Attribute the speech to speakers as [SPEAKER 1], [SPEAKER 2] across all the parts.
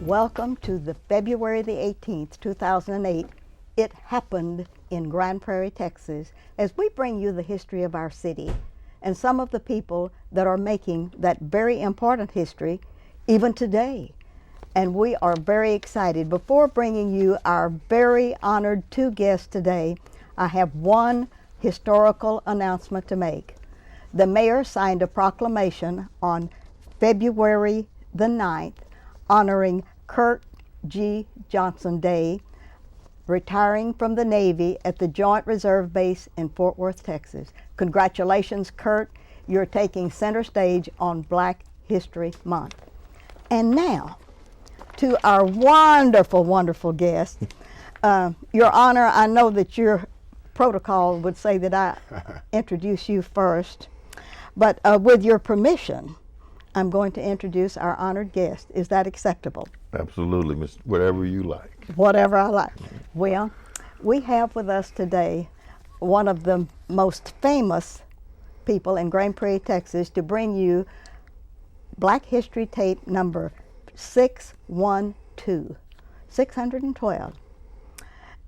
[SPEAKER 1] Welcome to the February the 18th, 2008. It happened in Grand Prairie, Texas, as we bring you the history of our city and some of the people that are making that very important history even today. And we are very excited. Before bringing you our very honored two guests today, I have one historical announcement to make. The mayor signed a proclamation on February the 9th honoring Kurt G. Johnson Day, retiring from the Navy at the Joint Reserve Base in Fort Worth, Texas. Congratulations, Kurt. You're taking center stage on Black History Month. And now, to our wonderful, wonderful guest. Your Honor, I know that your protocol would say that I introduce you first, but with your permission, I'm going to introduce our honored guest. Is that acceptable?
[SPEAKER 2] Absolutely, Miss. Whatever you like.
[SPEAKER 1] Whatever I like. Well, we have with us today one of the most famous people in Grand Prairie, Texas, to bring you Black History tape number 612, 612.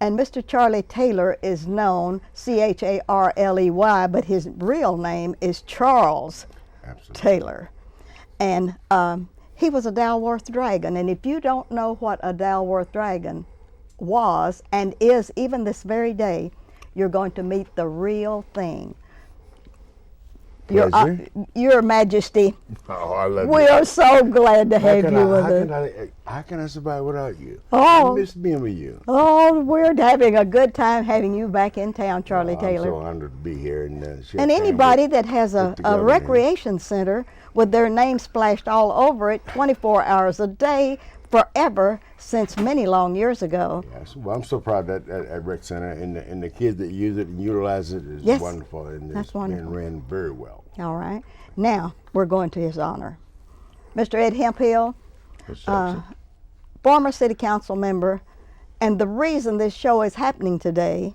[SPEAKER 1] And Mr. Charlie Taylor is known, C-H-A-R-L-E-Y, but his real name is Charles Taylor. And he was a Dalworth dragon. And if you don't know what a Dalworth dragon was and is even this very day, you're going to meet the real thing. Your Majesty,
[SPEAKER 2] I love
[SPEAKER 1] we
[SPEAKER 2] you.
[SPEAKER 1] are so glad to have you with us.
[SPEAKER 2] How can I survive without you?
[SPEAKER 1] Oh.
[SPEAKER 2] I miss being with you.
[SPEAKER 1] Oh, we're having a good time having you back in town, Charlie Taylor.
[SPEAKER 2] I'm so honored to be here.
[SPEAKER 1] And anybody that has a recreation center with their name splashed all over it 24 hours a day, forever, since many long years ago.
[SPEAKER 2] Yes, well, I'm so proud that at Rec Center and the kids that use it and utilize it is wonderful. And
[SPEAKER 1] that's wonderful.
[SPEAKER 2] Being ran very well.
[SPEAKER 1] All right. Now, we're going to his honor. Mr. Ed Hemphill, former city council member, and the reason this show is happening today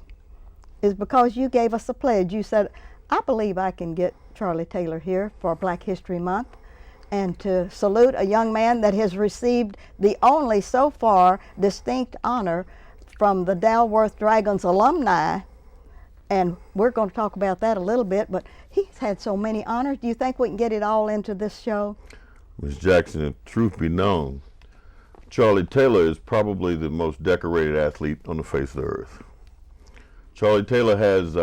[SPEAKER 1] is because you gave us a pledge. You said, I believe I can get Charlie Taylor here for Black History Month, and to salute a young man that has received the only so far distinct honor from the Dalworth Dragons alumni. And we're going to talk about that a little bit, but he's had so many honors. Do you think we can get it all into this show?
[SPEAKER 2] Ms. Jackson, if truth be known, Charlie Taylor is probably the most decorated athlete on the face of the earth. Charlie Taylor has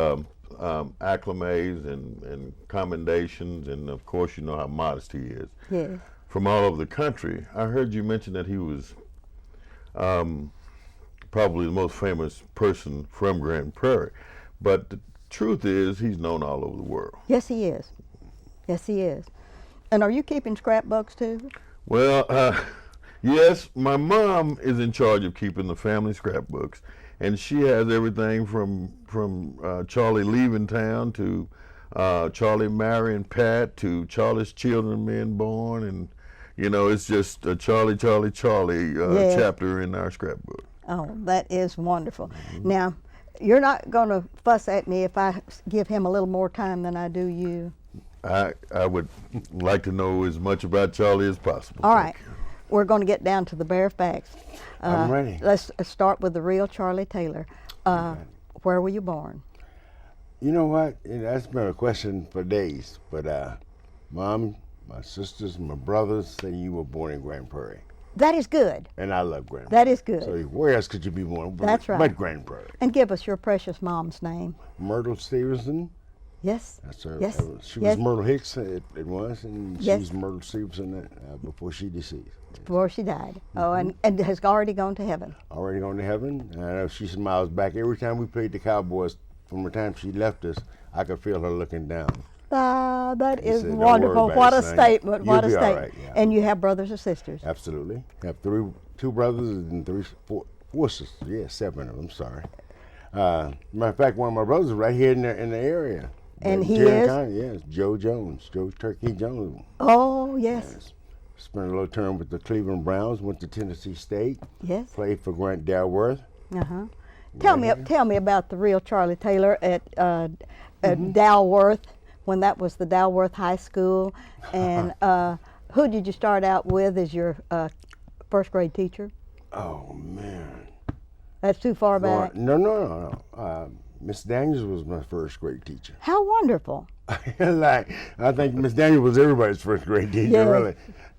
[SPEAKER 2] acclimates and commendations, and of course you know how modest he is.
[SPEAKER 1] Yes.
[SPEAKER 2] From all over the country. I heard you mention that he was probably the most famous person from Grand Prairie, but the truth is he's known all over the world.
[SPEAKER 1] Yes, he is. Yes, he is. And are you keeping scrapbooks too?
[SPEAKER 2] Well, yes, my mom is in charge of keeping the family scrapbooks, and she has everything from Charlie leaving town to Charlie marrying Pat to Charlie's children being born, and you know, it's just a Charlie chapter in our scrapbook.
[SPEAKER 1] Oh, that is wonderful. Now, you're not going to fuss at me if I give him a little more time than I do you.
[SPEAKER 2] I would like to know as much about Charlie as possible.
[SPEAKER 1] All right. We're going to get down to the bare facts.
[SPEAKER 2] I'm ready.
[SPEAKER 1] Let's start with the real Charlie Taylor. Where were you born?
[SPEAKER 3] You know what? That's been a question for days. But Mom, my sisters, my brothers say you were born in Grand Prairie.
[SPEAKER 1] That is good.
[SPEAKER 3] And I love Grand Prairie.
[SPEAKER 1] That is good.
[SPEAKER 3] So where else could you be born?
[SPEAKER 1] That's right.
[SPEAKER 3] But Grand Prairie.
[SPEAKER 1] And give us your precious mom's name.
[SPEAKER 3] Myrtle Stevenson.
[SPEAKER 1] Yes.
[SPEAKER 3] That's her.
[SPEAKER 1] Yes.
[SPEAKER 3] She was Myrtle Hicks, it was, and
[SPEAKER 1] yes.
[SPEAKER 3] she was Myrtle Stevenson before she deceased.
[SPEAKER 1] Before she died. Oh, and has already gone to heaven.
[SPEAKER 3] Already gone to heaven. And I know she smiles back. Every time we played the Cowboys, from the time she left us, I could feel her looking down.
[SPEAKER 1] Ah, that is
[SPEAKER 3] said,
[SPEAKER 1] wonderful. What a statement. What a statement.
[SPEAKER 3] Right, yeah.
[SPEAKER 1] And you have brothers or sisters?
[SPEAKER 3] Absolutely. I have two brothers and four sisters. Yeah, 7 of them, sorry. Matter of fact, one of my brothers is right here in the area.
[SPEAKER 1] And he is?
[SPEAKER 3] Yes, Joe Jones, Joe Turkey Jones.
[SPEAKER 1] Oh, yes.
[SPEAKER 3] Yes. Spent a little term with the Cleveland Browns, went to Tennessee State.
[SPEAKER 1] Yes.
[SPEAKER 3] Played for Grant Dalworth.
[SPEAKER 1] Uh-huh. Tell me about the real Charlie Taylor at Dalworth, when that was the Dalworth High School, and who did you start out with as your first grade teacher?
[SPEAKER 3] Oh man.
[SPEAKER 1] That's too far back.
[SPEAKER 3] No. Miss Daniels was my first grade teacher.
[SPEAKER 1] How wonderful.
[SPEAKER 3] Like, I think Miss Daniels was everybody's first grade teacher,
[SPEAKER 1] Yes.
[SPEAKER 3] really,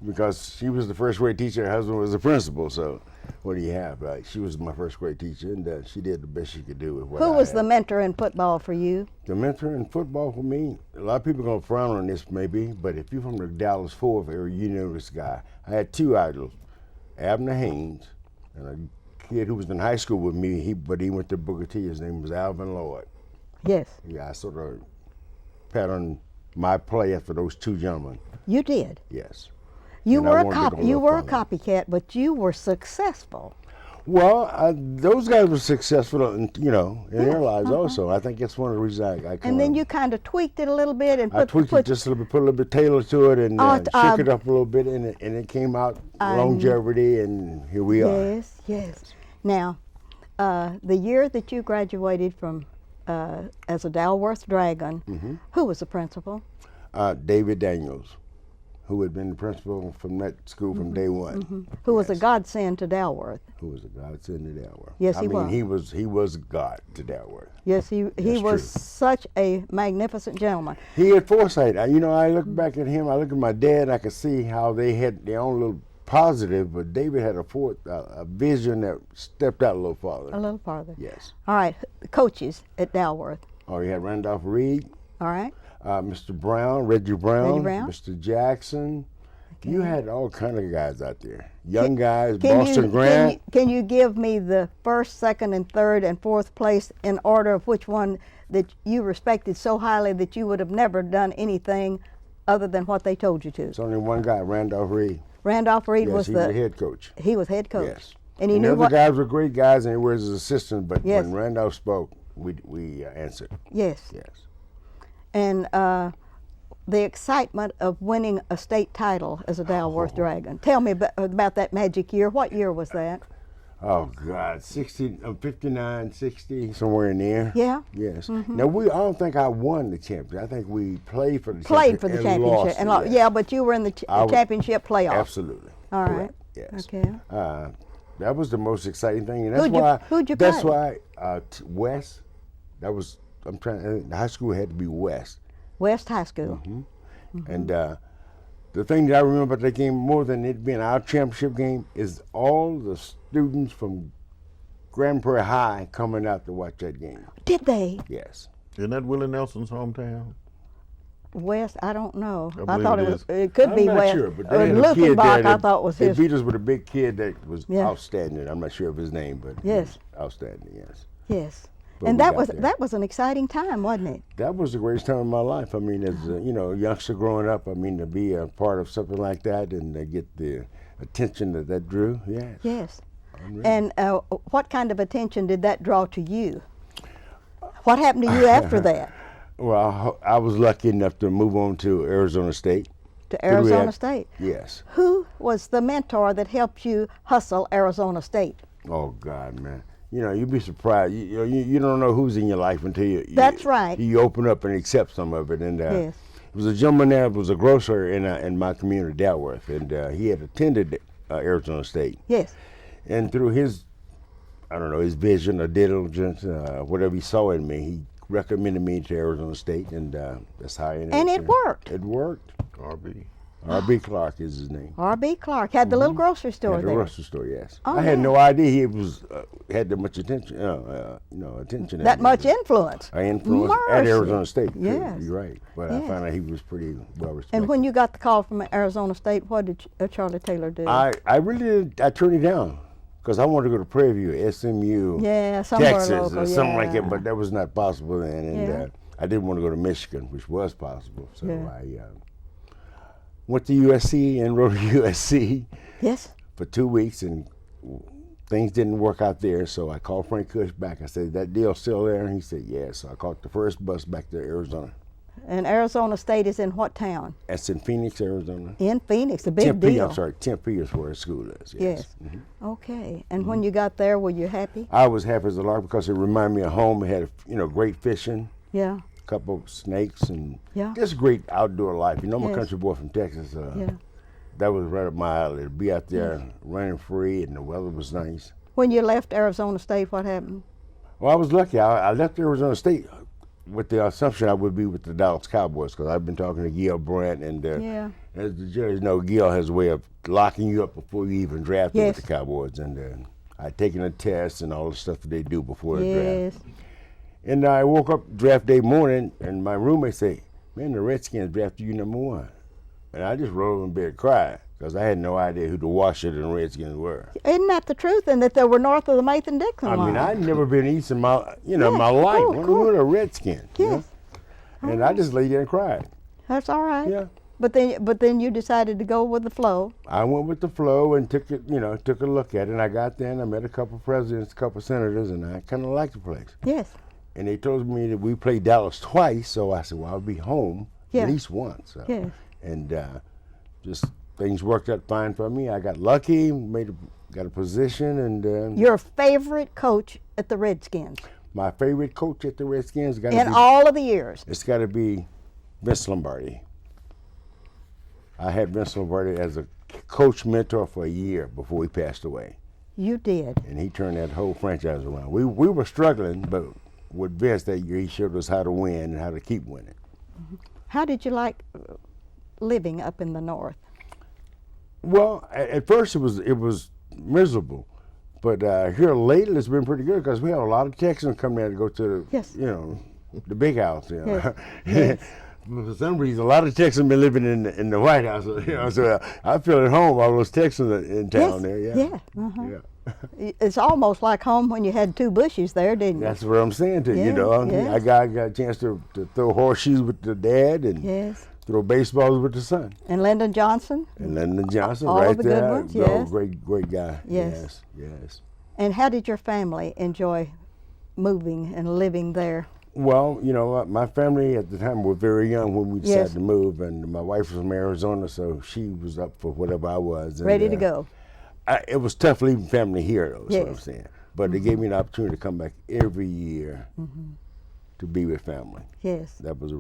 [SPEAKER 3] because she was the first grade teacher. Her husband was the principal. So, what do you have? Right? She was my first grade teacher, and she did the best she could do with what
[SPEAKER 1] Who
[SPEAKER 3] I
[SPEAKER 1] was
[SPEAKER 3] had.
[SPEAKER 1] the mentor in football for you?
[SPEAKER 3] The mentor in football for me? A lot of people are gonna frown on this, maybe, but if you're from the Dallas Fort Worth area, you know this guy. I had two idols, Abner Haynes, and a kid who was in high school with me. But he went to Booker T. His name was Alvin Lloyd.
[SPEAKER 1] Yes,
[SPEAKER 3] Yeah, I sort of patterned my play after those two gentlemen.
[SPEAKER 1] you did.
[SPEAKER 3] Yes.
[SPEAKER 1] You
[SPEAKER 3] And I
[SPEAKER 1] were a
[SPEAKER 3] wanted to
[SPEAKER 1] cop.
[SPEAKER 3] go
[SPEAKER 1] You
[SPEAKER 3] look
[SPEAKER 1] were a
[SPEAKER 3] for 'em.
[SPEAKER 1] copycat, but you were successful.
[SPEAKER 3] Well, those guys were successful, in their lives also. I think that's one of the reasons I
[SPEAKER 1] And then you kind of tweaked it a little bit and
[SPEAKER 3] I tweaked it just a little bit, put a little bit tailor to it, and shook it up a little bit, and it came out longevity, and here we are.
[SPEAKER 1] Yes, yes. Now, the year that you graduated from as a Dalworth Dragon, who was the principal?
[SPEAKER 3] David Daniels, who had been the principal from that school from day one.
[SPEAKER 1] Who was a godsend to Dalworth?
[SPEAKER 3] Who was a godsend to Dalworth.
[SPEAKER 1] Yes,
[SPEAKER 3] I
[SPEAKER 1] he
[SPEAKER 3] mean,
[SPEAKER 1] was.
[SPEAKER 3] he was God to Dalworth.
[SPEAKER 1] Yes, he
[SPEAKER 3] That's
[SPEAKER 1] was
[SPEAKER 3] true.
[SPEAKER 1] such a magnificent gentleman.
[SPEAKER 3] He had foresight. I look back at him, I look at my dad, and I could see how they had their own little positive, but David had a vision that stepped out a little farther.
[SPEAKER 1] A little farther.
[SPEAKER 3] Yes.
[SPEAKER 1] All right, coaches at Dalworth.
[SPEAKER 3] Oh, he had Randolph Reed,
[SPEAKER 1] All right.
[SPEAKER 3] Mr. Brown, Reggie Brown,
[SPEAKER 1] Brown.
[SPEAKER 3] Mr. Jackson. You had all kind of guys out there. Young guys,
[SPEAKER 1] Can
[SPEAKER 3] Boston
[SPEAKER 1] you,
[SPEAKER 3] Grant.
[SPEAKER 1] Can you give me the first, second, and third, and fourth place in order of which one that you respected so highly that you would have never done anything other than what they told you to?
[SPEAKER 3] It's only one guy, Randolph Reed.
[SPEAKER 1] Randolph Reed
[SPEAKER 3] Yes,
[SPEAKER 1] was
[SPEAKER 3] he
[SPEAKER 1] the
[SPEAKER 3] was the head coach.
[SPEAKER 1] He was head coach.
[SPEAKER 3] Yes.
[SPEAKER 1] And he
[SPEAKER 3] the
[SPEAKER 1] knew
[SPEAKER 3] other
[SPEAKER 1] what.
[SPEAKER 3] guys were great guys, and he was his assistant. But
[SPEAKER 1] Yes.
[SPEAKER 3] when Randolph spoke, we answered.
[SPEAKER 1] Yes.
[SPEAKER 3] Yes.
[SPEAKER 1] And the excitement of winning a state title as a Dalworth Dragon. Tell me about that magic year. What year was that?
[SPEAKER 3] Oh God, 59, 60, somewhere in there.
[SPEAKER 1] Yeah.
[SPEAKER 3] Yes. Now I don't think I won the championship. I think we played for the
[SPEAKER 1] Played for the
[SPEAKER 3] championship
[SPEAKER 1] championship.
[SPEAKER 3] and lost it,
[SPEAKER 1] Yeah, but you were in the
[SPEAKER 3] I was-
[SPEAKER 1] championship playoff.
[SPEAKER 3] Absolutely.
[SPEAKER 1] All right.
[SPEAKER 3] Correct. Yes.
[SPEAKER 1] Okay.
[SPEAKER 3] That was the most exciting thing, and that's
[SPEAKER 1] Who'd you-
[SPEAKER 3] why.
[SPEAKER 1] who'd you
[SPEAKER 3] That's
[SPEAKER 1] play?
[SPEAKER 3] why West. That was. I'm trying. The high school had to be West,
[SPEAKER 1] West High School.
[SPEAKER 3] and the thing that I remember about that game more than it being our championship game is all the students from Grand Prairie High coming out to watch that game.
[SPEAKER 1] Did they?
[SPEAKER 3] Yes.
[SPEAKER 2] Isn't that Willie Nelson's hometown?
[SPEAKER 1] West, I don't know.
[SPEAKER 2] I
[SPEAKER 1] I
[SPEAKER 2] believe
[SPEAKER 1] thought
[SPEAKER 2] it
[SPEAKER 1] it was.
[SPEAKER 2] is.
[SPEAKER 1] It could
[SPEAKER 3] I'm
[SPEAKER 1] be
[SPEAKER 3] not
[SPEAKER 1] West.
[SPEAKER 3] sure, but they had a kid there
[SPEAKER 1] Lukenbach, I
[SPEAKER 3] that-
[SPEAKER 1] thought was
[SPEAKER 3] they
[SPEAKER 1] his.
[SPEAKER 3] beat us with a big kid that was
[SPEAKER 1] Yeah.
[SPEAKER 3] outstanding. I'm not sure of his name, but he
[SPEAKER 1] Yes.
[SPEAKER 3] was outstanding. Yes.
[SPEAKER 1] Yes.
[SPEAKER 3] But
[SPEAKER 1] And
[SPEAKER 3] we
[SPEAKER 1] that
[SPEAKER 3] got
[SPEAKER 1] was
[SPEAKER 3] there.
[SPEAKER 1] that was an exciting time, wasn't it?
[SPEAKER 3] That was the greatest time of my life. I mean, as a youngster growing up, I mean, to be a part of something like that and to get the attention that drew, yes.
[SPEAKER 1] Yes.
[SPEAKER 3] Unreal.
[SPEAKER 1] And what kind of attention did that draw to you? What happened to you after that?
[SPEAKER 3] Well, I was lucky enough to move on to Arizona State.
[SPEAKER 1] To Arizona
[SPEAKER 3] had-
[SPEAKER 1] State.
[SPEAKER 3] Yes.
[SPEAKER 1] Who was the mentor that helped you hustle Arizona State?
[SPEAKER 3] Oh God, man. You'd be surprised. You don't know who's in your life until
[SPEAKER 1] That's right.
[SPEAKER 3] You open up and accept some of it. And
[SPEAKER 1] Yes.
[SPEAKER 3] it was a gentleman there, was a grocer in my community, Dalworth, and he had attended Arizona State.
[SPEAKER 1] Yes.
[SPEAKER 3] And through his, I don't know, his vision or diligence, whatever he saw in me, he recommended me to Arizona State, and that's how I ended up
[SPEAKER 1] And it
[SPEAKER 3] there.
[SPEAKER 1] worked.
[SPEAKER 3] It worked.
[SPEAKER 2] RB.
[SPEAKER 3] R.B. Clark is his name.
[SPEAKER 1] R.B. Clark had the little grocery store
[SPEAKER 3] At the
[SPEAKER 1] there.
[SPEAKER 3] grocery store, yes.
[SPEAKER 1] Oh,
[SPEAKER 3] I had
[SPEAKER 1] yeah.
[SPEAKER 3] no idea he was had that much attention. Attention.
[SPEAKER 1] That much influence.
[SPEAKER 3] I influenced at
[SPEAKER 1] Mercy.
[SPEAKER 3] Arizona State. Too.
[SPEAKER 1] Yes.
[SPEAKER 3] You're right. But
[SPEAKER 1] Yes.
[SPEAKER 3] I found out he was pretty well respected.
[SPEAKER 1] And when you got the call from Arizona State, what did Charlie Taylor do?
[SPEAKER 3] I really did, I turned it down because I wanted to go to Prairie View, SMU,
[SPEAKER 1] Yeah, somewhere
[SPEAKER 3] Texas,
[SPEAKER 1] local,
[SPEAKER 3] or something like
[SPEAKER 1] yeah.
[SPEAKER 3] that. But that was not possible then, and
[SPEAKER 1] Yeah.
[SPEAKER 3] I didn't want to go to Michigan, which was possible. So
[SPEAKER 1] Yeah.
[SPEAKER 3] I went to USC, enrolled at USC
[SPEAKER 1] Yes.
[SPEAKER 3] for 2 weeks, and things didn't work out there. So I called Frank Cush back. I said, "That deal's still there?" And he said, "Yes." So I caught the first bus back to Arizona.
[SPEAKER 1] And Arizona State is in what town?
[SPEAKER 3] That's in Phoenix, Arizona.
[SPEAKER 1] In Phoenix, a big
[SPEAKER 3] Tempe,
[SPEAKER 1] deal.
[SPEAKER 3] I'm sorry, Tempe is where the school is.
[SPEAKER 1] Yes.
[SPEAKER 3] Mhm.
[SPEAKER 1] Okay. And when you got there, were you happy?
[SPEAKER 3] I was happy as a lark because it reminded me of home. It had, great fishing,
[SPEAKER 1] Yeah.
[SPEAKER 3] a couple of snakes, and
[SPEAKER 1] Yeah.
[SPEAKER 3] just great outdoor life. I'm a
[SPEAKER 1] Yes.
[SPEAKER 3] country boy from Texas.
[SPEAKER 1] Yeah.
[SPEAKER 3] that was right up my alley. To be out there running free, and the weather was nice.
[SPEAKER 1] When you left Arizona State, what happened?
[SPEAKER 3] Well, I was lucky. I left Arizona State with the assumption I would be with the Dallas Cowboys, because I've been talking to Gil Brandt, and
[SPEAKER 1] Yeah.
[SPEAKER 3] as the judges know, Gil has a way of locking you up before you even drafted
[SPEAKER 1] Yes.
[SPEAKER 3] with the Cowboys. And I'd taken a test and all the stuff that they do before the draft.
[SPEAKER 1] Yes.
[SPEAKER 3] And I woke up draft day morning, and my roommate said, "Man, the Redskins drafted you #1." And I just rolled in bed and cried, because I had no idea who the Washington Redskins were.
[SPEAKER 1] Isn't that the truth? And that they were north of the Mason-Dixon
[SPEAKER 3] I
[SPEAKER 1] line.
[SPEAKER 3] mean, I'd never been east in my,
[SPEAKER 1] Yes,
[SPEAKER 3] my life.
[SPEAKER 1] cool,
[SPEAKER 3] Who were
[SPEAKER 1] cool.
[SPEAKER 3] the Redskins? you know?
[SPEAKER 1] Yes.
[SPEAKER 3] And I just lay there and cried.
[SPEAKER 1] That's all right.
[SPEAKER 3] Yeah.
[SPEAKER 1] But then you decided to go with the flow.
[SPEAKER 3] I went with the flow and took it, took a look at it. And I got there and I met a couple of presidents, a couple of senators, and I kind of liked the place.
[SPEAKER 1] Yes.
[SPEAKER 3] And they told me that we played Dallas twice, so I said, well, I'll be home
[SPEAKER 1] Yeah.
[SPEAKER 3] at least once. So.
[SPEAKER 1] Yes.
[SPEAKER 3] And just things worked out fine for me. I got lucky, got a position, and
[SPEAKER 1] Your favorite coach at the Redskins
[SPEAKER 3] my favorite coach at the Redskins got
[SPEAKER 1] in
[SPEAKER 3] to be,
[SPEAKER 1] all of the years.
[SPEAKER 3] it's got to be Vince Lombardi. I had Vince Lombardi as a coach mentor for a year before he passed away,
[SPEAKER 1] You did.
[SPEAKER 3] and he turned that whole franchise around. We were struggling, but with Vince that year, he showed us how to win and how to keep winning.
[SPEAKER 1] How did you like living up in the north?
[SPEAKER 3] Well, at first it was miserable, but here lately it's been pretty good, because we have a lot of Texans come there to go to
[SPEAKER 1] Yes.
[SPEAKER 3] the big house.
[SPEAKER 1] Yes. Yes.
[SPEAKER 3] For some reason, a lot of Texans been living in the White House. So I feel at home. All those Texans in town
[SPEAKER 1] Yes.
[SPEAKER 3] there. Yeah.
[SPEAKER 1] Yeah. Uh-huh.
[SPEAKER 3] Yeah.
[SPEAKER 1] It's almost like home when you had 2 bushes there, didn't you?
[SPEAKER 3] That's what I'm saying to you.
[SPEAKER 1] Yeah, yes.
[SPEAKER 3] I got a chance to throw horseshoes with the dad and
[SPEAKER 1] Yes.
[SPEAKER 3] throw baseballs with the son.
[SPEAKER 1] And Lyndon Johnson?
[SPEAKER 3] And Lyndon Johnson,
[SPEAKER 1] All of
[SPEAKER 3] right
[SPEAKER 1] the
[SPEAKER 3] there.
[SPEAKER 1] good ones,
[SPEAKER 3] Oh,
[SPEAKER 1] yes.
[SPEAKER 3] great guy.
[SPEAKER 1] Yes.
[SPEAKER 3] Yes.
[SPEAKER 1] And how did your family enjoy moving and living there?
[SPEAKER 3] Well, my family at the time were very young when we decided
[SPEAKER 1] Yes.
[SPEAKER 3] to move, and my wife was from Arizona, so she was up for whatever I was. And,
[SPEAKER 1] Ready to go?
[SPEAKER 3] It was tough leaving family here, though, is what I'm
[SPEAKER 1] Yes.
[SPEAKER 3] saying. But they gave me an opportunity to come back every year to be with family.
[SPEAKER 1] Yes.
[SPEAKER 3] That was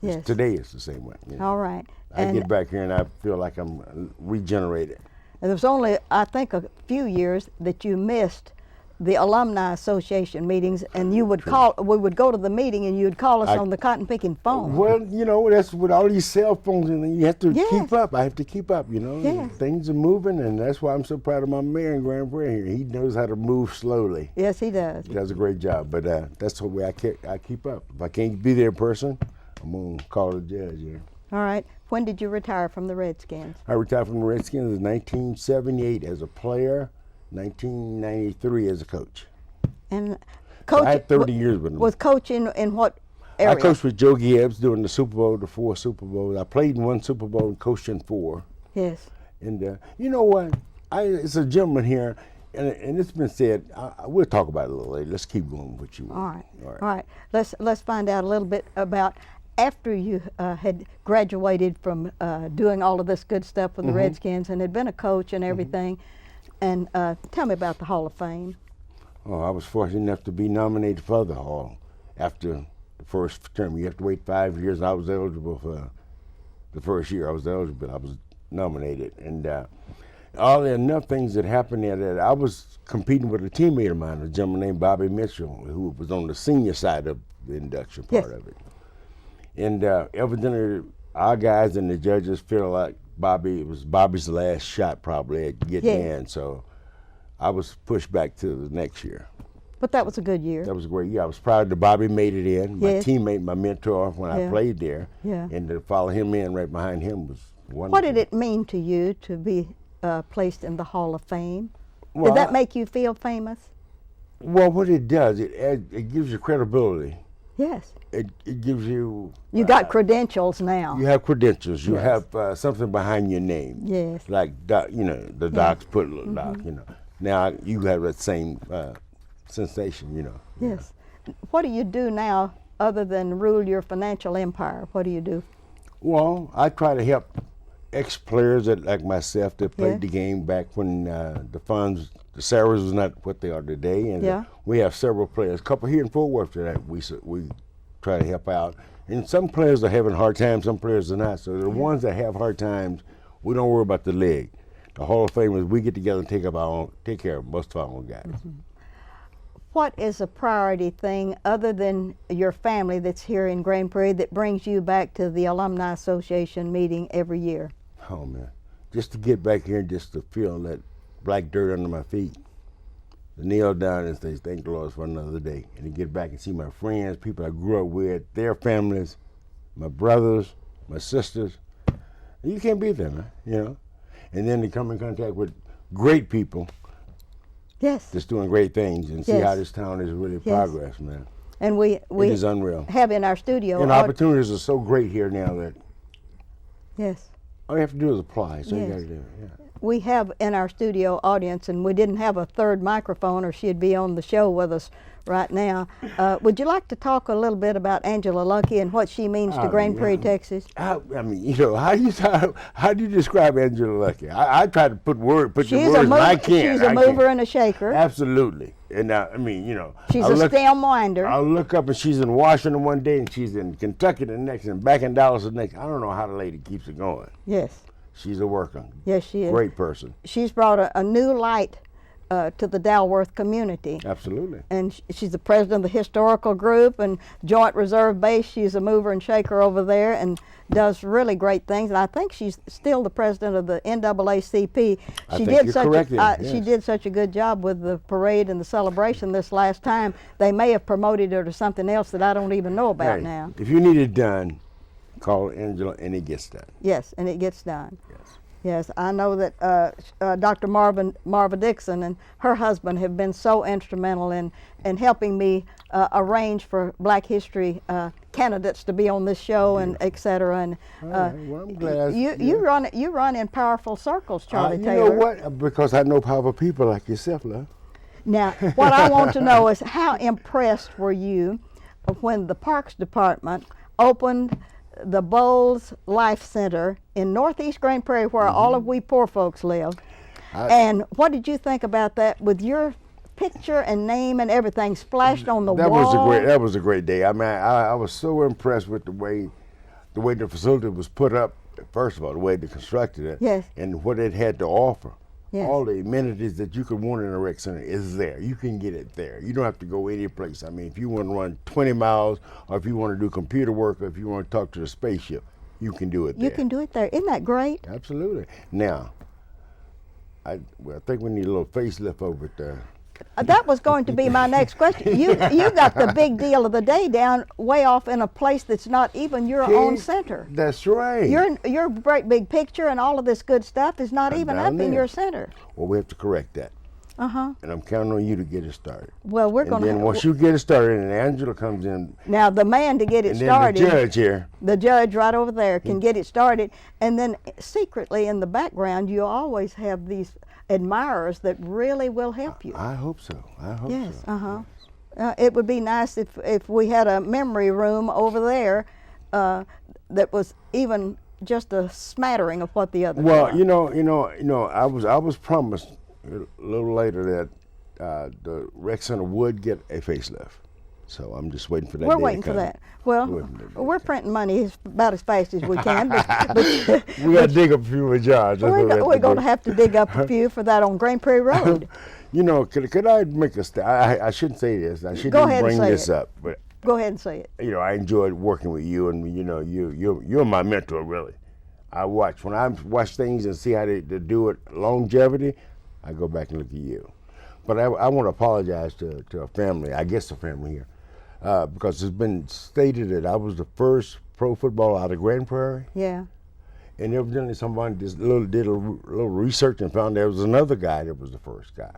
[SPEAKER 1] Yes.
[SPEAKER 3] today it's the same way.
[SPEAKER 1] All right.
[SPEAKER 3] I get back here and I feel like I'm regenerated.
[SPEAKER 1] And there was only, I think, a few years that you missed the Alumni Association meetings, and we would go to the meeting and you'd call us on the cotton picking phone.
[SPEAKER 3] Well, that's with all these cell phones, and you have to
[SPEAKER 1] Yes.
[SPEAKER 3] keep up. I have to keep up,
[SPEAKER 1] Yes.
[SPEAKER 3] Things are moving, and that's why I'm so proud of my mayor in Grand Prairie here. He knows how to move slowly.
[SPEAKER 1] Yes, he does.
[SPEAKER 3] He does a great job, but that's the way I keep up. If I can't be there in person, I'm going to call the judge here.
[SPEAKER 1] All right. When did you retire from the Redskins?
[SPEAKER 3] I retired from the Redskins in 1978 as a player, 1993 as a coach.
[SPEAKER 1] And
[SPEAKER 3] I had 30 years with him.
[SPEAKER 1] Was coaching in what area?
[SPEAKER 3] I coached with Joe Gibbs during the Super Bowl, the 4 Super Bowls. I played in 1 Super Bowl and coached in 4.
[SPEAKER 1] Yes.
[SPEAKER 3] And you know what? It's a gentleman here, and it's been said. We'll talk about it a little later. Let's keep going with what you want.
[SPEAKER 1] All right. Let's find out a little bit about after you had graduated from doing all of this good stuff with the Redskins and had been a coach and everything. And tell me about the Hall of Fame.
[SPEAKER 3] Oh, I was fortunate enough to be nominated for the Hall after the first term. You have to wait 5 years. I was eligible for the first year. I was eligible. I was nominated, and all enough things that happened there that I was competing with a teammate of mine, a gentleman named Bobby Mitchell, who was on the senior side of the induction part of it. And evidently, our guys and the judges feel like it was Bobby's last shot probably at getting in, so I was pushed back to the next year.
[SPEAKER 1] But that was a good year.
[SPEAKER 3] That was a great year. I was proud that Bobby made it in. My
[SPEAKER 1] Yes.
[SPEAKER 3] teammate, my mentor when I played there,
[SPEAKER 1] Yeah.
[SPEAKER 3] and to follow him in right behind him was wonderful.
[SPEAKER 1] What did it mean to you to be placed in the Hall of Fame?
[SPEAKER 3] Well,
[SPEAKER 1] Did that make you feel famous?
[SPEAKER 3] Well, what it does, it gives you credibility.
[SPEAKER 1] Yes.
[SPEAKER 3] It gives you.
[SPEAKER 1] You got credentials now.
[SPEAKER 3] You have credentials. You
[SPEAKER 1] Yes.
[SPEAKER 3] have something behind your name.
[SPEAKER 1] Yes.
[SPEAKER 3] Like the docs put little doc. Now you have that same sensation.
[SPEAKER 1] Yes. What do you do now other than rule your financial empire? What do you do?
[SPEAKER 3] Well, I try to help ex-players like myself that played
[SPEAKER 1] Yeah.
[SPEAKER 3] the game back when the salaries was not what they are today, and we have several players. A couple here in Fort Worth that we try to help out, and some players are having hard times, some players are not. So the ones that have hard times, We don't worry about the leg. The Hall of Famers, we get together and take care of most of our own guys.
[SPEAKER 1] What is a priority thing other than your family that's here in Grand Prairie that brings you back to the Alumni Association meeting every year?
[SPEAKER 3] Oh man, just to get back here and just to feel that black dirt under my feet. To kneel down and say, thank the Lord for another day. And to get back and see my friends, people I grew up with, their families, my brothers, my sisters. And you can't beat them, man, you know. And then to come in contact with great people
[SPEAKER 1] Yes.
[SPEAKER 3] that's doing great things and see
[SPEAKER 1] Yes.
[SPEAKER 3] how this town is really progress, man.
[SPEAKER 1] And we
[SPEAKER 3] It is unreal.
[SPEAKER 1] have in our studio.
[SPEAKER 3] And opportunities are so great here now that
[SPEAKER 1] Yes.
[SPEAKER 3] all you have to do is apply. So you
[SPEAKER 1] Yes.
[SPEAKER 3] got to do it, yeah.
[SPEAKER 1] We have in our studio audience, and we didn't have a third microphone or she'd be on the show with us right now. Would you like to talk a little bit about Angela Lucky and what she means to Grand Prairie, Texas?
[SPEAKER 3] I mean, you know, how do you describe Angela Lucky? I try to put the words and I can't.
[SPEAKER 1] She's a mover and a shaker.
[SPEAKER 3] Absolutely. And I mean, you know.
[SPEAKER 1] She's a stem winder.
[SPEAKER 3] I'll look up and she's in Washington one day and she's in Kentucky the next and back in Dallas the next. I don't know how the lady keeps it going.
[SPEAKER 1] Yes.
[SPEAKER 3] She's a worker.
[SPEAKER 1] Yes, she is.
[SPEAKER 3] Great person.
[SPEAKER 1] She's brought a new light to the Dalworth community.
[SPEAKER 3] Absolutely.
[SPEAKER 1] And she's the president of the historical group and Joint Reserve Base. She's a mover and shaker over there and does really great things. And I think she's still the president of the NAACP. She did such a good job with the parade and the celebration this last time. They may have promoted her to something else that I don't even know about now.
[SPEAKER 3] If you need it done, call Angela and it gets done.
[SPEAKER 1] Yes, and it gets done.
[SPEAKER 3] Yes.
[SPEAKER 1] Yes, I know that Dr. Marva Dixon and her husband have been so instrumental in helping me arrange for Black History candidates to be on this show and et cetera. And
[SPEAKER 3] well, I'm glad.
[SPEAKER 1] you run in powerful circles, Charlie
[SPEAKER 3] you
[SPEAKER 1] Taylor.
[SPEAKER 3] know what? Because I know powerful people like yourself, love.
[SPEAKER 1] Now, what I want to know is how impressed were you when the Parks Department opened the Bowles Life Center in Northeast Grand Prairie, where all of we poor folks live. And what did you think about that with your picture and name and everything splashed on the wall?
[SPEAKER 3] That was a great day. I mean, I was so impressed with the way the facility was put up. First of all, the way they constructed it,
[SPEAKER 1] Yes.
[SPEAKER 3] and what it had to offer.
[SPEAKER 1] Yes.
[SPEAKER 3] All the amenities that you could want in a rec center is there. You can get it there. You don't have to go any place. I mean, if you want to run 20 miles, or if you want to do computer work, or if you want to talk to the spaceship, you can do it there.
[SPEAKER 1] You can do it there. Isn't that great?
[SPEAKER 3] Absolutely. Now, I think we need a little facelift over there.
[SPEAKER 1] That was going to be my next question. You got the big deal of the day down way off in a place that's not even your own center.
[SPEAKER 3] That's right.
[SPEAKER 1] Your great big picture and all of this good stuff is not even up in your center.
[SPEAKER 3] Well, we have to correct that.
[SPEAKER 1] Uh-huh.
[SPEAKER 3] And I'm counting on you to get it started.
[SPEAKER 1] Well, we're going to.
[SPEAKER 3] And then once you get it started, and Angela comes in.
[SPEAKER 1] Now the man to get it
[SPEAKER 3] and
[SPEAKER 1] started.
[SPEAKER 3] Then the judge here.
[SPEAKER 1] The judge right over there can get it started, and then secretly in the background you always have these admirers that really will help you.
[SPEAKER 3] I hope so. I hope
[SPEAKER 1] Yes.
[SPEAKER 3] so.
[SPEAKER 1] Uh-huh. It would be nice if we had a memory room over there that was even just a smattering of what the other.
[SPEAKER 3] Well,
[SPEAKER 1] are.
[SPEAKER 3] you know, I was promised a little later that the rec center would get a facelift. So I'm just waiting for that.
[SPEAKER 1] We're
[SPEAKER 3] day
[SPEAKER 1] waiting
[SPEAKER 3] to
[SPEAKER 1] for
[SPEAKER 3] come.
[SPEAKER 1] that. Well, we're printing money about as fast as we can, but
[SPEAKER 3] We got to dig up a few more jobs. That's what we have
[SPEAKER 1] we're
[SPEAKER 3] to
[SPEAKER 1] going
[SPEAKER 3] do.
[SPEAKER 1] to have to dig up a few for that on Grand Prairie Road.
[SPEAKER 3] You know, could I make a I shouldn't say this. I shouldn't
[SPEAKER 1] Go
[SPEAKER 3] even
[SPEAKER 1] ahead and
[SPEAKER 3] bring
[SPEAKER 1] say
[SPEAKER 3] this
[SPEAKER 1] it.
[SPEAKER 3] up, but
[SPEAKER 1] Go ahead and say it.
[SPEAKER 3] you know, I enjoyed working with you, and you know, you're my mentor, really. When I watch things and see how they do it longevity, I go back and look at you. But I want to apologize to a family, I guess a family here, because it's been stated that I was the first pro footballer out of Grand Prairie,
[SPEAKER 1] Yeah.
[SPEAKER 3] and evidently somebody did a little research and found there was another guy that was the first guy.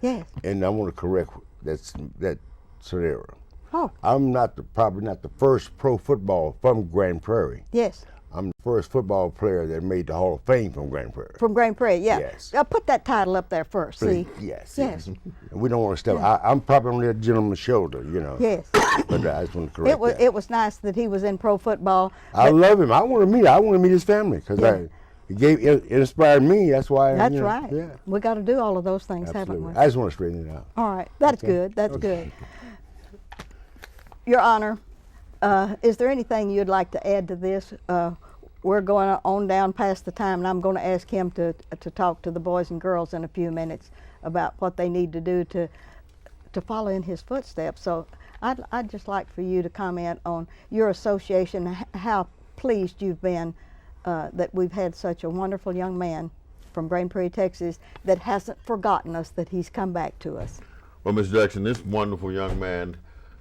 [SPEAKER 1] Yes.
[SPEAKER 3] And I want to correct that scenario.
[SPEAKER 1] Oh.
[SPEAKER 3] I'm probably not the first pro footballer from Grand Prairie.
[SPEAKER 1] Yes.
[SPEAKER 3] I'm the first football player that made the Hall of Fame from Grand Prairie.
[SPEAKER 1] From Grand Prairie, yeah.
[SPEAKER 3] Yes.
[SPEAKER 1] Put that title up there first, see?
[SPEAKER 3] Yes.
[SPEAKER 1] Yes.
[SPEAKER 3] And we don't want to step. I'm probably on that gentleman's shoulder, you know.
[SPEAKER 1] Yes.
[SPEAKER 3] But I just want to correct that.
[SPEAKER 1] It was nice that he was in pro football.
[SPEAKER 3] I love him. I want to meet his family because
[SPEAKER 1] Yeah.
[SPEAKER 3] it inspired me. That's why.
[SPEAKER 1] That's
[SPEAKER 3] you know,
[SPEAKER 1] right.
[SPEAKER 3] Yeah.
[SPEAKER 1] We got to do all of those things,
[SPEAKER 3] Absolutely.
[SPEAKER 1] haven't we?
[SPEAKER 3] I just want to straighten it out.
[SPEAKER 1] All right. That's good. That's good. Your Honor, is there anything you'd like to add to this? we're going on down past the time, and I'm going to ask him to talk to the boys and girls in a few minutes about what they need to do to follow in his footsteps. So I'd just like for you to comment on your association, how pleased you've been that we've had such a wonderful young man from Grand Prairie, Texas, that hasn't forgotten us, that he's come back to us.
[SPEAKER 2] Well, Ms. Jackson, this wonderful young man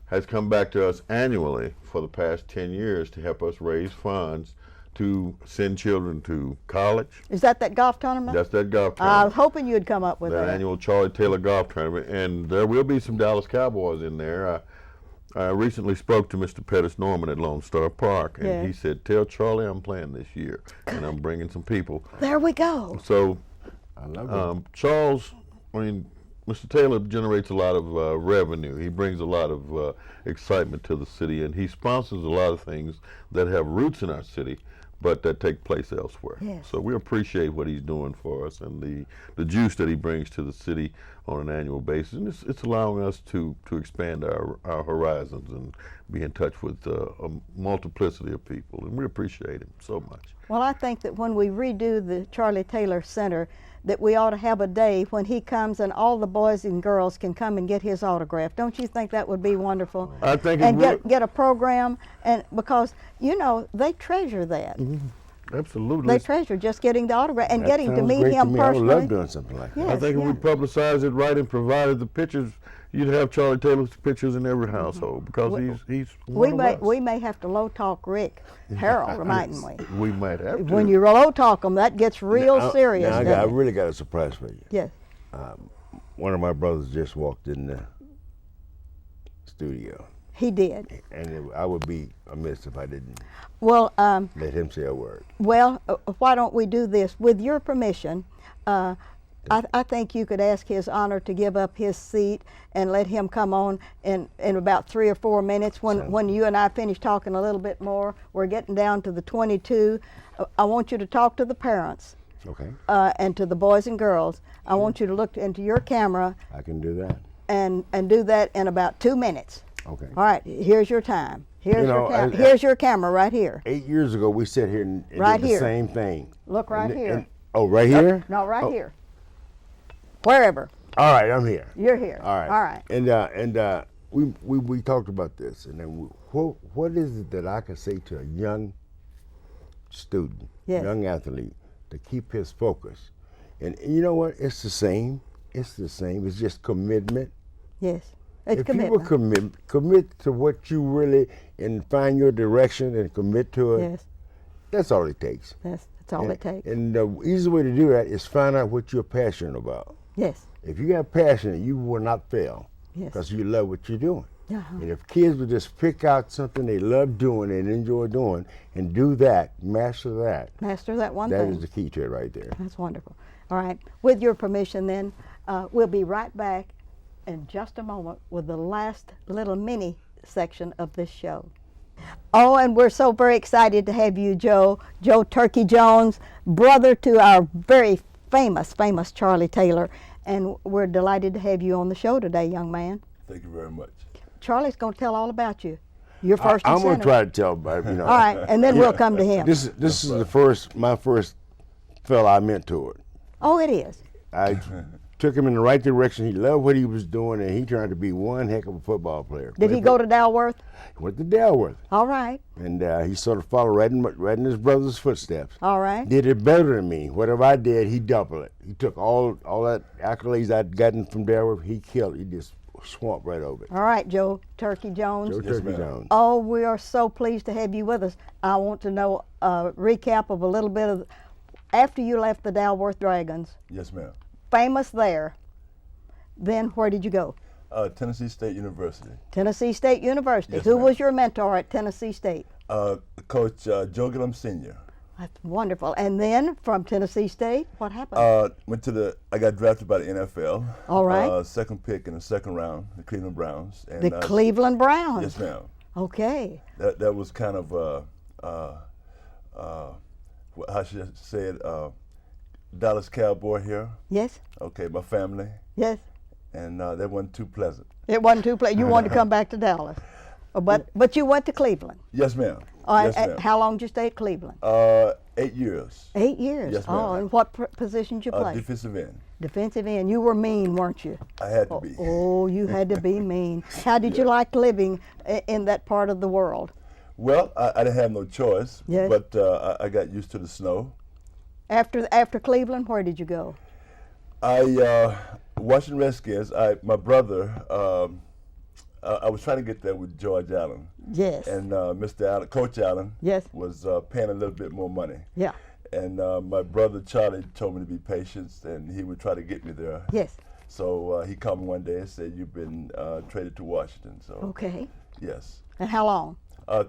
[SPEAKER 2] has come back to us annually for the past 10 years to help us raise funds to send children to college.
[SPEAKER 1] Is that golf tournament?
[SPEAKER 2] That's that golf
[SPEAKER 1] I
[SPEAKER 2] tournament.
[SPEAKER 1] was hoping you'd come up with
[SPEAKER 2] That
[SPEAKER 1] that.
[SPEAKER 2] annual Charlie Taylor golf tournament, and there will be some Dallas Cowboys in there. I recently spoke to Mr. Pettis Norman at Lone Star Park, and
[SPEAKER 1] Yeah.
[SPEAKER 2] he said, "Tell Charlie I'm playing this year, and I'm bringing some people."
[SPEAKER 1] There we go.
[SPEAKER 2] So,
[SPEAKER 3] I love it.
[SPEAKER 2] Charles, I mean, Mr. Taylor generates a lot of revenue. He brings a lot of excitement to the city, and he sponsors a lot of things that have roots in our city, but that take place elsewhere.
[SPEAKER 1] Yes.
[SPEAKER 2] So we appreciate what he's doing for us and the juice that he brings to the city on an annual basis. And it's allowing us to expand our horizons and be in touch with a multiplicity of people. And we appreciate him so much.
[SPEAKER 1] Well, I think that when we redo the Charlie Taylor Center, that we ought to have a day when he comes and all the boys and girls can come and get his autograph. Don't you think that would be wonderful?
[SPEAKER 2] I think
[SPEAKER 1] and
[SPEAKER 2] it would.
[SPEAKER 1] get a program, and because they treasure that.
[SPEAKER 2] Absolutely.
[SPEAKER 1] They treasure just getting the autograph and
[SPEAKER 3] That
[SPEAKER 1] getting to
[SPEAKER 3] sounds
[SPEAKER 1] meet
[SPEAKER 3] great
[SPEAKER 1] him
[SPEAKER 3] to me.
[SPEAKER 1] personally.
[SPEAKER 3] I would love doing something like that.
[SPEAKER 1] Yeah.
[SPEAKER 2] I think if we publicize it right and provided the pictures, you'd have Charlie Taylor's pictures in every household because he's
[SPEAKER 1] We
[SPEAKER 2] one of us.
[SPEAKER 1] may have have to low talk Rick Harold, mightn't we?
[SPEAKER 2] We might have to.
[SPEAKER 1] When you low talk them, that gets real serious.
[SPEAKER 3] Now, I
[SPEAKER 1] doesn't it?
[SPEAKER 3] really got a surprise for you.
[SPEAKER 1] Yes.
[SPEAKER 3] One of my brothers just walked in the studio,
[SPEAKER 1] He did.
[SPEAKER 3] and I would be amiss if I didn't
[SPEAKER 1] Well,
[SPEAKER 3] let him say a word.
[SPEAKER 1] why don't we do this? With your permission, I think you could ask His Honor to give up his seat and let him come on in about 3 or 4 minutes when you and I finish talking a little bit more. We're getting down to the 22. I want you to talk to the parents
[SPEAKER 3] Okay,
[SPEAKER 1] and to the boys and girls. I want you to look into your camera
[SPEAKER 3] I can do that.
[SPEAKER 1] and do that in about 2 minutes.
[SPEAKER 3] Okay.
[SPEAKER 1] All right, here's your time. Here's
[SPEAKER 3] You know,
[SPEAKER 1] here's your camera right here.
[SPEAKER 3] 8 years ago, we sat here and
[SPEAKER 1] Right
[SPEAKER 3] did the
[SPEAKER 1] here.
[SPEAKER 3] same thing.
[SPEAKER 1] Look right
[SPEAKER 3] And-
[SPEAKER 1] here.
[SPEAKER 3] and- oh, right here?
[SPEAKER 1] No, right
[SPEAKER 3] Oh,
[SPEAKER 1] here. Wherever.
[SPEAKER 3] All right, I'm here.
[SPEAKER 1] You're here.
[SPEAKER 3] All right.
[SPEAKER 1] All right.
[SPEAKER 3] And we talked about this, and then what is it that I could say to a young student,
[SPEAKER 1] Yes.
[SPEAKER 3] young athlete, to keep his focus? And you know what? It's the same. It's the same. It's just commitment.
[SPEAKER 1] Yes. It's
[SPEAKER 3] If
[SPEAKER 1] commitment.
[SPEAKER 3] you will commit to what you really and find your direction and commit to it,
[SPEAKER 1] Yes.
[SPEAKER 3] that's all it takes.
[SPEAKER 1] That's all it takes.
[SPEAKER 3] And the easy way to do that is find out what you're passionate about.
[SPEAKER 1] Yes.
[SPEAKER 3] If you got passion, you will not fail
[SPEAKER 1] Yes.
[SPEAKER 3] because you love what you're doing.
[SPEAKER 1] Uh-huh.
[SPEAKER 3] And if kids would just pick out something they love doing and enjoy doing and do that, master that,
[SPEAKER 1] Master that one
[SPEAKER 3] that
[SPEAKER 1] thing.
[SPEAKER 3] is the key to it right there.
[SPEAKER 1] That's wonderful. All right. With your permission, then, we'll be right back in just a moment with the last little mini section of this show. Oh, and we're so very excited to have you, Joe Turkey Jones, brother to our very famous Charlie Taylor. And we're delighted to have you on the show today, young man.
[SPEAKER 4] Thank you very much.
[SPEAKER 1] Charlie's going to tell all about you. You're first and
[SPEAKER 3] I'm going
[SPEAKER 1] center.
[SPEAKER 3] to try to tell, but you know.
[SPEAKER 1] All right, and then we'll come to him.
[SPEAKER 3] This is my first fella I mentored.
[SPEAKER 1] Oh, it is.
[SPEAKER 3] I took him in the right direction. He loved what he was doing, and he turned out to be one heck of a football player.
[SPEAKER 1] Did he go to Dalworth?
[SPEAKER 3] He went to Dalworth,
[SPEAKER 1] All right.
[SPEAKER 3] and he sort of followed right in his brother's footsteps.
[SPEAKER 1] All right.
[SPEAKER 3] Did it better than me. Whatever I did, he doubled it. He took all that accolades I'd gotten from Dalworth. He killed it. He just swamped right over it.
[SPEAKER 1] All right, Joe Turkey Jones.
[SPEAKER 3] Joe Turkey
[SPEAKER 4] ma'am.
[SPEAKER 3] Jones.
[SPEAKER 1] Oh, we are so pleased to have you with us. I want to know a recap of a little bit of after you left the Dalworth Dragons,
[SPEAKER 4] Yes, ma'am.
[SPEAKER 1] famous there. Then where did you go?
[SPEAKER 4] Tennessee State University.
[SPEAKER 1] Tennessee State University.
[SPEAKER 4] Yes,
[SPEAKER 1] Who
[SPEAKER 4] ma'am.
[SPEAKER 1] was your mentor at Tennessee State?
[SPEAKER 4] Coach Joe Gillum Sr.
[SPEAKER 1] That's wonderful. And then from Tennessee State, what happened?
[SPEAKER 4] I got drafted by the NFL.
[SPEAKER 1] All right.
[SPEAKER 4] Second pick in the second round, the Cleveland Browns. And,
[SPEAKER 1] the Cleveland Browns.
[SPEAKER 4] Yes, ma'am.
[SPEAKER 1] Okay.
[SPEAKER 4] That was kind of how should I say it? Dallas Cowboy here.
[SPEAKER 1] Yes.
[SPEAKER 4] Okay, my family,
[SPEAKER 1] Yes.
[SPEAKER 4] and that wasn't too pleasant.
[SPEAKER 1] It wasn't too. You wanted to come back to Dallas, but you went to Cleveland.
[SPEAKER 4] Yes, ma'am. Yes, ma'am.
[SPEAKER 1] How long did you stay at Cleveland?
[SPEAKER 4] 8 years.
[SPEAKER 1] 8 years.
[SPEAKER 4] Yes, ma'am.
[SPEAKER 1] Oh, and what position did you play?
[SPEAKER 4] Defensive end.
[SPEAKER 1] Defensive end. You were mean, weren't you?
[SPEAKER 4] I had to be.
[SPEAKER 1] Oh, you had to be mean. How did you like living in that part of the world?
[SPEAKER 4] Well, I didn't have no choice,
[SPEAKER 1] Yes.
[SPEAKER 4] but I got used to the snow.
[SPEAKER 1] After Cleveland, where did you go?
[SPEAKER 4] Washington Redskins. My brother. I was trying to get there with George Allen.
[SPEAKER 1] Yes.
[SPEAKER 4] And Mr. Allen, Coach Allen.
[SPEAKER 1] Yes.
[SPEAKER 4] Was paying a little bit more money.
[SPEAKER 1] Yeah.
[SPEAKER 4] And my brother Charlie told me to be patient, and he would try to get me there.
[SPEAKER 1] Yes.
[SPEAKER 4] So he called me one day and said, "You've been traded to Washington." So.
[SPEAKER 1] Okay.
[SPEAKER 4] Yes.
[SPEAKER 1] And how long?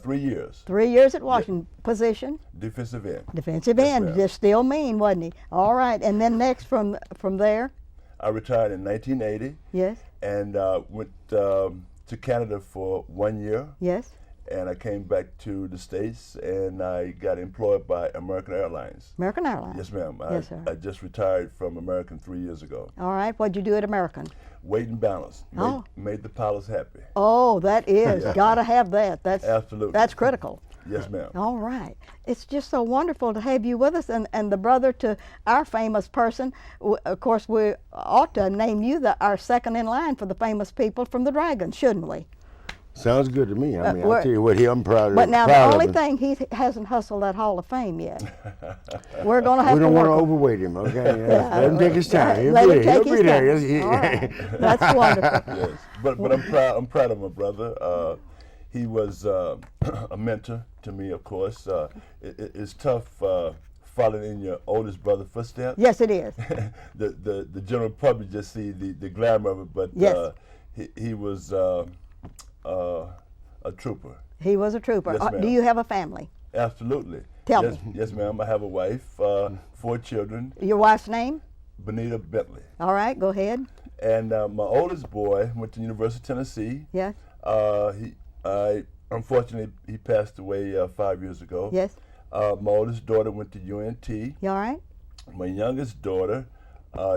[SPEAKER 4] 3 years.
[SPEAKER 1] 3 years at Washington. Position?
[SPEAKER 4] Defensive end.
[SPEAKER 1] Defensive
[SPEAKER 4] Yes,
[SPEAKER 1] end.
[SPEAKER 4] ma'am.
[SPEAKER 1] Just still mean, wasn't he? All right. And then next from there?
[SPEAKER 4] I retired in 1980
[SPEAKER 1] Yes.
[SPEAKER 4] and went to Canada for 1 year.
[SPEAKER 1] Yes.
[SPEAKER 4] And I came back to the States and I got employed by American Airlines.
[SPEAKER 1] American Airlines.
[SPEAKER 4] Yes, ma'am.
[SPEAKER 1] Yes, sir.
[SPEAKER 4] I just retired from American 3 years ago.
[SPEAKER 1] All right. What'd you do at American?
[SPEAKER 4] Weight and balance.
[SPEAKER 1] Oh.
[SPEAKER 4] Made the pilots happy.
[SPEAKER 1] Oh, that is. Gotta have that. That's
[SPEAKER 4] Absolutely.
[SPEAKER 1] That's critical.
[SPEAKER 4] Yes, ma'am.
[SPEAKER 1] All right. It's just so wonderful to have you with us, and the brother to our famous person. Of course, we ought to name you our second in line for the famous people from the Dragons, shouldn't we?
[SPEAKER 3] Sounds good to me. I mean,
[SPEAKER 1] we're-
[SPEAKER 3] I'll tell you what, I'm proud of.
[SPEAKER 1] But now the
[SPEAKER 3] proud of
[SPEAKER 1] only
[SPEAKER 3] him.
[SPEAKER 1] thing, he hasn't hustled that Hall of Fame yet. We're going to have
[SPEAKER 3] We
[SPEAKER 1] to
[SPEAKER 3] don't want to
[SPEAKER 1] work on-
[SPEAKER 3] overweight him, okay? Let him take his time. He'll
[SPEAKER 1] Let
[SPEAKER 3] be
[SPEAKER 1] him
[SPEAKER 3] there.
[SPEAKER 1] take
[SPEAKER 3] He'll
[SPEAKER 1] his
[SPEAKER 3] be there.
[SPEAKER 1] time.
[SPEAKER 3] Yes,
[SPEAKER 1] All right. That's wonderful.
[SPEAKER 4] Yes, but I'm proud. I'm proud of my brother. He was a mentor to me, of course. It's tough following in your oldest brother's footsteps.
[SPEAKER 1] Yes, it is.
[SPEAKER 4] The general public just see the glamour of it, but
[SPEAKER 1] Yes.
[SPEAKER 4] he was a trooper.
[SPEAKER 1] He was a trooper.
[SPEAKER 4] Yes, ma'am.
[SPEAKER 1] Do you have a family?
[SPEAKER 4] Absolutely.
[SPEAKER 1] Tell
[SPEAKER 4] yes,
[SPEAKER 1] me.
[SPEAKER 4] Yes, ma'am. I have a wife, 4 children.
[SPEAKER 1] Your wife's name?
[SPEAKER 4] Benita Bentley.
[SPEAKER 1] All right, go ahead.
[SPEAKER 4] And my oldest boy went to the University of Tennessee.
[SPEAKER 1] Yes.
[SPEAKER 4] Unfortunately, he passed away 5 years ago.
[SPEAKER 1] Yes.
[SPEAKER 4] My oldest daughter went to UNT.
[SPEAKER 1] You all right?
[SPEAKER 4] My youngest daughter,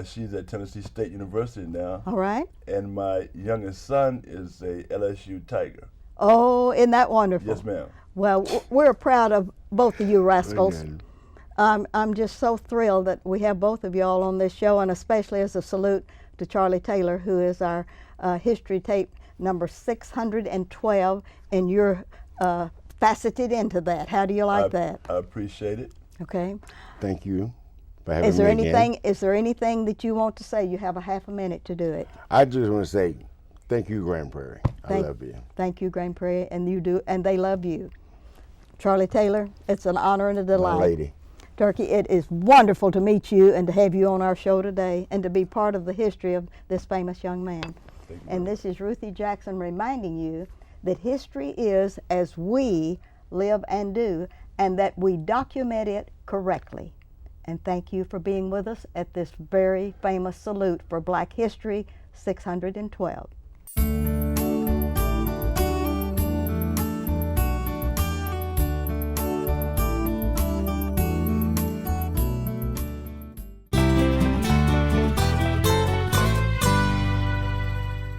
[SPEAKER 4] she's at Tennessee State University now.
[SPEAKER 1] All right.
[SPEAKER 4] And my youngest son is a LSU Tiger.
[SPEAKER 1] Oh, isn't that wonderful?
[SPEAKER 4] Yes, ma'am.
[SPEAKER 1] Well, we're proud of both of you rascals.
[SPEAKER 3] Amen.
[SPEAKER 1] I'm just so thrilled that we have both of y'all on this show, and especially as a salute to Charlie Taylor, who is our history tape number 612, and you're faceted into that. How do you like that?
[SPEAKER 4] I appreciate it.
[SPEAKER 1] Okay.
[SPEAKER 3] Thank you for having
[SPEAKER 1] Is there
[SPEAKER 3] me
[SPEAKER 1] anything?
[SPEAKER 3] again.
[SPEAKER 1] Is there anything that you want to say? You have a half a minute to do it.
[SPEAKER 3] I just want to say thank you, Grand Prairie. I
[SPEAKER 1] Thank-
[SPEAKER 3] love you.
[SPEAKER 1] Thank you, Grand Prairie, and you do, and they love you. Charlie Taylor, it's an honor and a
[SPEAKER 3] My
[SPEAKER 1] delight.
[SPEAKER 3] lady.
[SPEAKER 1] Turkey, it is wonderful to meet you and to have you on our show today and to be part of the history of this famous young man. And this is Ruthie Jackson reminding you that history is as we live and do, and that we document it correctly. And thank you for being with us at this very famous salute for Black History 612.